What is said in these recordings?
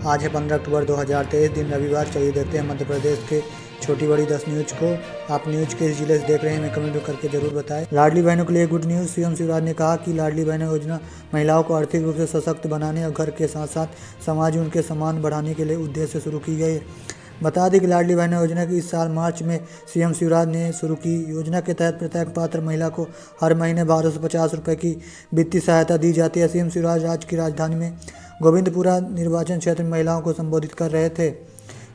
आज है 15 अक्टूबर 2023 दिन रविवार। चलिए देखते हैं मध्य प्रदेश के छोटी बड़ी 10 न्यूज को। आप न्यूज किस जिले से देख रहे हैं हमें कमेंट करके जरूर बताएं। लाडली बहनों के लिए गुड न्यूज। सीएम शिवराज ने कहा कि लाडली बहनों योजना महिलाओं को आर्थिक रूप से सशक्त बनाने और घर के साथ साथ समाज में उनके सम्मान बढ़ाने के लिए उद्देश्य से शुरू की गई है। बता दें कि लाडली बहना योजना की इस साल मार्च में सीएम शिवराज ने शुरू की। योजना के तहत प्रत्येक पात्र महिला को हर महीने 1250 रुपये की वित्तीय सहायता दी जाती है। सीएम शिवराज राज्य की राजधानी में गोविंदपुरा निर्वाचन क्षेत्र में महिलाओं को संबोधित कर रहे थे।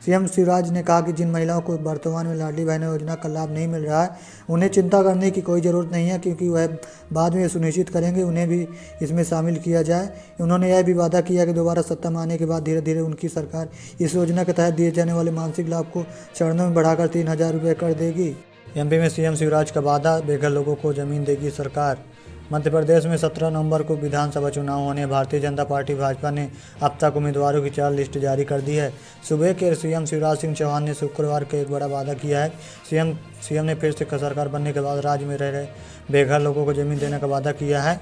सीएम शिवराज ने कहा कि जिन महिलाओं को वर्तमान में लाडली बहना योजना का लाभ नहीं मिल रहा है उन्हें चिंता करने की कोई ज़रूरत नहीं है, क्योंकि वह बाद में सुनिश्चित करेंगे उन्हें भी इसमें शामिल किया जाए। उन्होंने यह भी वादा किया कि दोबारा सत्ता में आने के बाद धीरे धीरे उनकी सरकार इस योजना के तहत दिए जाने वाले मानसिक लाभ को चरणों में बढ़ाकर 3000 रुपये कर देगी। एमपी में सीएम शिवराज का वादा, बेघर लोगों को जमीन देगी सरकार। मध्य प्रदेश में 17 नवंबर को विधानसभा चुनाव होने। भारतीय जनता पार्टी भाजपा ने अब तक उम्मीदवारों की 4 लिस्ट जारी कर दी है। सुबह के सीएम शिवराज सिंह चौहान ने शुक्रवार को एक बड़ा वादा किया है। सीएम ने फिर से सरकार बनने के बाद राज्य में रह रहे बेघर लोगों को जमीन देने का वादा किया है।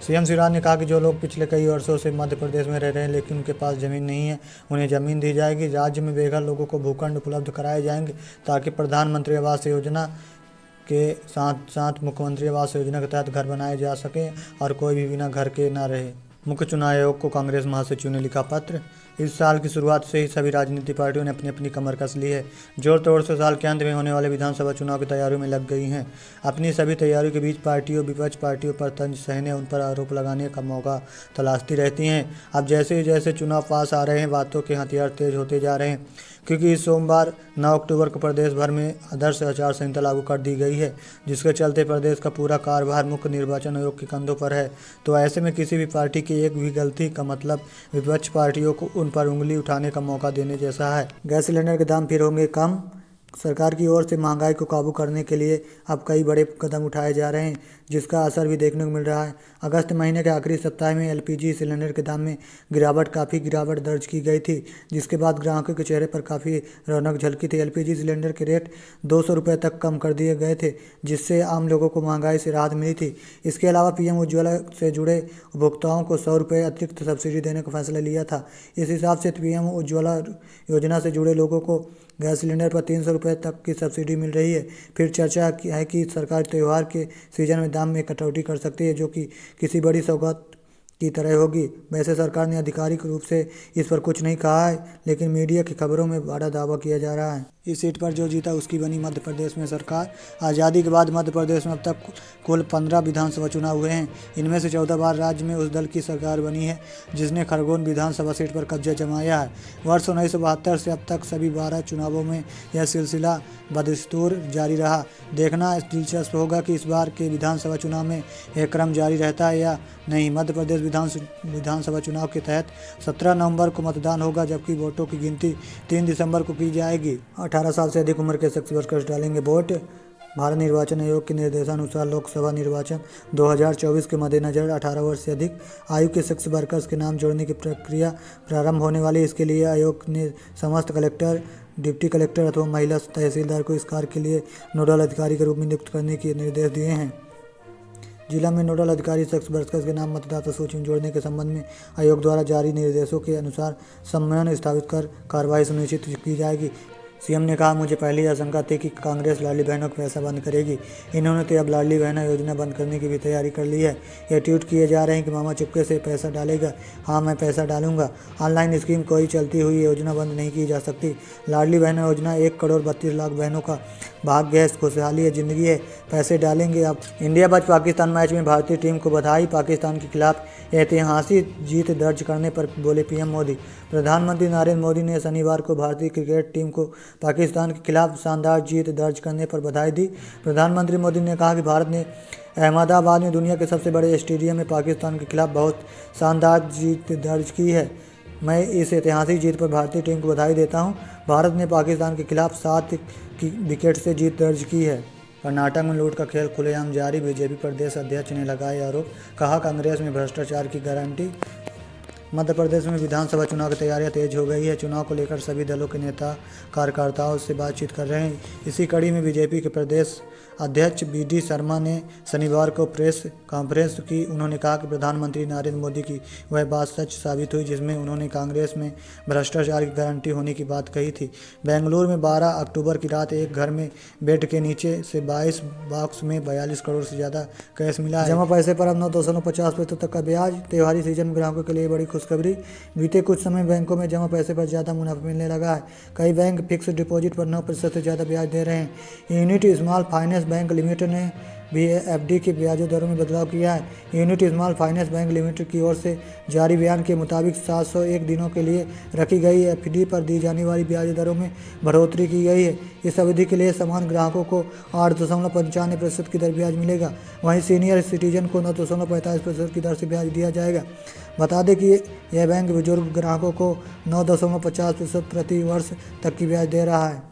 सीएम शिवराज ने कहा कि जो लोग पिछले कई वर्षों से मध्य प्रदेश में रह रहे हैं लेकिन उनके पास ज़मीन नहीं है, उन्हें ज़मीन दी जाएगी। राज्य में बेघर लोगों को भूखंड उपलब्ध कराए जाएंगे ताकि प्रधानमंत्री आवास योजना के साथ साथ मुख्यमंत्री आवास योजना के तहत घर बनाए जा सके और कोई भी बिना घर के ना रहे। मुख्य चुनाव आयोग को कांग्रेस महासचिव ने लिखा पत्र। इस साल की शुरुआत से ही सभी राजनीतिक पार्टियों ने अपनी अपनी कमर कस ली है। जोर तोड़ से साल के अंत में होने वाले विधानसभा चुनाव की तैयारियों में लग गई हैं। अपनी सभी तैयारियों के बीच पार्टियों विपक्ष पार्टियों पर तंज सहने, उन पर आरोप लगाने का मौका तलाशती रहती हैं। अब जैसे जैसे चुनाव पास आ रहे हैं बातों के हथियार तेज होते जा रहे हैं, क्योंकि इस सोमवार 9 अक्टूबर को प्रदेश भर में आदर्श आचार संहिता लागू कर दी गई है, जिसके चलते प्रदेश का पूरा कार्यभार मुख्य निर्वाचन आयोग के कंधों पर है। तो ऐसे में किसी भी पार्टी की एक भी गलती का मतलब विपक्ष पार्टियों को उन पर उंगली उठाने का मौका देने जैसा है। गैस सिलेंडर के दाम फिर होंगे कम। सरकार की ओर से महंगाई को काबू करने के लिए अब कई बड़े कदम उठाए जा रहे हैं, जिसका असर भी देखने को मिल रहा है। अगस्त महीने के आखिरी सप्ताह में एलपीजी सिलेंडर के दाम में काफ़ी गिरावट दर्ज की गई थी, जिसके बाद ग्राहकों के चेहरे पर काफ़ी रौनक झलकी थी। एलपीजी सिलेंडर के रेट 200 रुपये तक कम कर दिए गए थे, जिससे आम लोगों को महंगाई से राहत मिली थी। इसके अलावा पीएम उज्ज्वला से जुड़े उपभोक्ताओं को 100 रुपये अतिरिक्त सब्सिडी देने का फैसला लिया था। इस हिसाब से पीएम उज्ज्वला योजना से जुड़े लोगों को गैस सिलेंडर पर 300 रुपये तक की सब्सिडी मिल रही है। फिर चर्चा है कि सरकार त्यौहार के सीजन में दाम में कटौती कर सकती है, जो कि किसी बड़ी सौगात की तरह होगी। वैसे सरकार ने आधिकारिक रूप से इस पर कुछ नहीं कहा है, लेकिन मीडिया की खबरों में बड़ा दावा किया जा रहा है। इस सीट पर जो जीता उसकी बनी मध्य प्रदेश में सरकार। आज़ादी के बाद मध्य प्रदेश में अब तक कुल 15 विधानसभा चुनाव हुए हैं। इनमें से 14 बार राज्य में उस दल की सरकार बनी है जिसने खरगोन विधानसभा सीट पर कब्जा जमाया है। वर्ष 1972 से अब तक सभी 12 चुनावों में यह सिलसिला बदस्तूर जारी रहा। देखना दिलचस्प होगा कि इस बार के विधानसभा चुनाव में यह क्रम जारी रहता है या नहीं। मध्य प्रदेश विधानसभा चुनाव के तहत 17 नवंबर को मतदान होगा, जबकि वोटों की गिनती 3 दिसंबर को की जाएगी। 18 साल से अधिक उम्र के शख्स वर्कर्स डालेंगे वोट। भारत निर्वाचन आयोग के निर्देशानुसार लोकसभा निर्वाचन 2024 के मद्देनजर 18 वर्ष से अधिक आयु के शख्स वर्कर्स के नाम जोड़ने की प्रक्रिया प्रारंभ होने वाली है। इसके लिए आयोग ने समस्त कलेक्टर, डिप्टी कलेक्टर अथवा महिला तहसीलदार को इस कार्य के लिए नोडल अधिकारी के रूप में नियुक्त करने के निर्देश दिए हैं। जिला में नोडल अधिकारी शख्स वर्कर्स के नाम मतदाता सूची में जोड़ने के संबंध में आयोग द्वारा जारी निर्देशों के अनुसार समन्वय स्थापित कर कार्रवाई सुनिश्चित की जाएगी। सीएम ने कहा, मुझे पहले ही आशंका थी कि कांग्रेस लाडली बहनों का पैसा बंद करेगी। इन्होंने तो अब लाडली बहना योजना बंद करने की भी तैयारी कर ली है। ये ट्वीट किए जा रहे हैं कि मामा चुपके से पैसा डालेगा। हाँ, मैं पैसा डालूंगा। ऑनलाइन स्कीम कोई चलती हुई योजना बंद नहीं की जा सकती। लाडली बहना योजना 1 करोड़ 32 लाख बहनों का भाग्य है, खुशहाली है, जिंदगी है। पैसे डालेंगे आप। इंडिया बच पाकिस्तान मैच में भारतीय टीम को बधाई। पाकिस्तान के खिलाफ ऐतिहासिक जीत दर्ज करने पर बोले पीएम मोदी। प्रधानमंत्री नरेंद्र मोदी ने शनिवार को भारतीय क्रिकेट टीम को पाकिस्तान के खिलाफ शानदार जीत दर्ज करने पर बधाई दी। प्रधानमंत्री मोदी ने कहा कि भारत ने अहमदाबाद में दुनिया के सबसे बड़े स्टेडियम में पाकिस्तान के खिलाफ बहुत शानदार जीत दर्ज की है। मैं इस ऐतिहासिक जीत पर भारतीय टीम को बधाई देता हूं। भारत ने पाकिस्तान के खिलाफ 7 विकेट से जीत दर्ज की है। कर्नाटक में लूट का खेल खुलेआम जारी। बीजेपी प्रदेश अध्यक्ष ने लगाए आरोप, कहा कांग्रेस में भ्रष्टाचार की गारंटी। मध्य प्रदेश में विधानसभा चुनाव की तैयारियां तेज हो गई है। चुनाव को लेकर सभी दलों के नेता कार्यकर्ताओं से बातचीत कर रहे हैं। इसी कड़ी में बीजेपी के प्रदेश अध्यक्ष BD शर्मा ने शनिवार को प्रेस कॉन्फ्रेंस की। उन्होंने कहा कि प्रधानमंत्री नरेंद्र मोदी की वह बात सच साबित हुई जिसमें उन्होंने कांग्रेस में भ्रष्टाचार की गारंटी होने की बात कही थी। बेंगलुरु में 12 अक्टूबर की रात एक घर में बेड के नीचे से 22 बॉक्स में 42 करोड़ से ज़्यादा कैश मिला है। जमा पैसे पर अब 9.50% तक का ब्याज। त्योहारी सीजन में ग्राहकों के लिए बड़ी खुशखबरी। बीते कुछ समय बैंकों में जमा पैसे पर ज़्यादा मुनाफा मिलने लगा है। कई बैंक फिक्स डिपॉजिट पर 9% से ज़्यादा ब्याज दे रहे हैं। Unit small finance bank limited ने भी FD के ब्याज दरों में बदलाव किया है। Unit small finance bank limited की ओर से जारी बयान के मुताबिक 701 दिनों के लिए रखी गई FD पर दी जाने वाली ब्याज दरों में बढ़ोतरी की गई है। इस अवधि के लिए समान ग्राहकों को 8.95% की दर ब्याज मिलेगा। वहीं सीनियर सिटीजन को 9.45% की दर से ब्याज दिया जाएगा। बता दें कि यह बैंक बुजुर्ग ग्राहकों को 9.50% प्रति वर्ष तक की ब्याज दे रहा है।